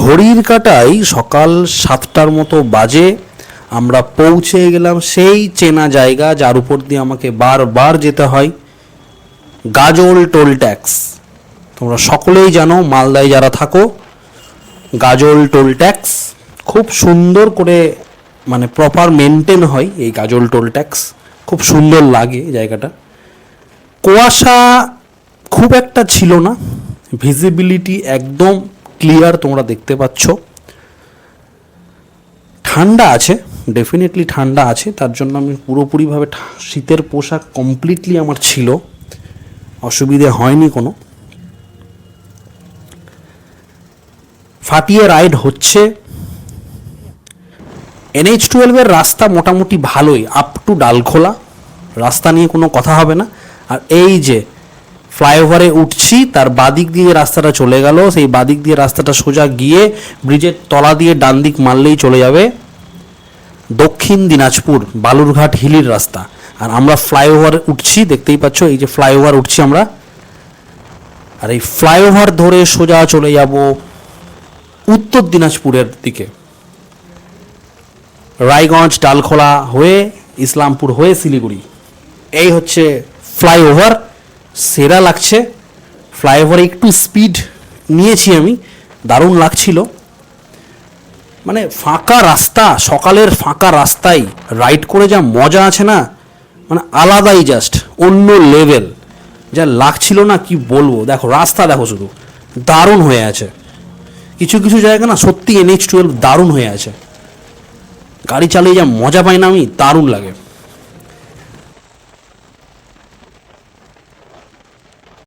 ঘড়ির কাঁটায় সকাল 7টার মতো বাজে। আমরা পৌঁছে গেলাম সেই চেনা জায়গা যার উপর দিয়ে আমাকে বারবার যেতে হয়, গাজল টোল ট্যাক্স। তোমরা সকলেই জানো, মালদায় যারা থাকো, গাজল টোল ট্যাক্স খুব সুন্দর করে মানে প্রপার মেনটেন হয়। এই গাজল টোল ট্যাক্স খুব সুন্দর লাগে জায়গাটা। কুয়াশা খুব একটা ছিল না, ভিজিবিলিটি একদম ক্লিয়ার, তোমরা দেখতে পাচ্ছ। ঠান্ডা আছে, ডেফিনেটলি ঠান্ডা আছে, তার জন্য আমি পুরোপুরিভাবে শীতের পোশাক কমপ্লিটলি আমার ছিল, অসুবিধে হয়নি কোনো। ফাটিয়ে রাইড হচ্ছে। NH-12 রাস্তা মোটামুটি ভালোই, আপ টু ডালখোলা, রাস্তা নিয়ে কোনো কথা হবে না। আর এই যে ফ্লাইওভারে উঠছি, তার বাদিক দিয়ে রাস্তাটা চলে গেল, সেই বাদিক দিয়ে রাস্তাটা সোজা গিয়ে ব্রিজের তলা দিয়ে ডান দিক মারলেই চলে যাবে দক্ষিণ দিনাজপুর বালুরঘাট হিলির রাস্তা। আর আমরা ফ্লাইওভার উঠছি, দেখতেই পাচ্ছ, এই যে ফ্লাইওভার উঠছি আমরা। আর এই ফ্লাইওভার ধরে সোজা চলে যাব উত্তর দিনাজপুরের দিকে, রায়গঞ্জ ডালখোলা হয়ে ইসলামপুর হয়ে শিলিগুড়ি। এই হচ্ছে ফ্লাইওভার, সেরা লাগছে। ফ্লাইওভারে একটু স্পিড নিয়েছি আমি, দারুণ লাগছিল। মানে ফাঁকা রাস্তা, সকালের ফাঁকা রাস্তায় রাইড করে যা মজা আছে না, মানে আলাদাই, জাস্ট অন্য লেভেল, যা লাগছিল না কি বলবো। দেখো রাস্তা, দেখো শুধু দারুণ হয়ে আছে। কিছু কিছু জায়গা না সত্যি NH-12 দারুণ হয়ে আছে, গাড়ি চালিয়ে যা মজা পাই না আমি, দারুণ লাগে।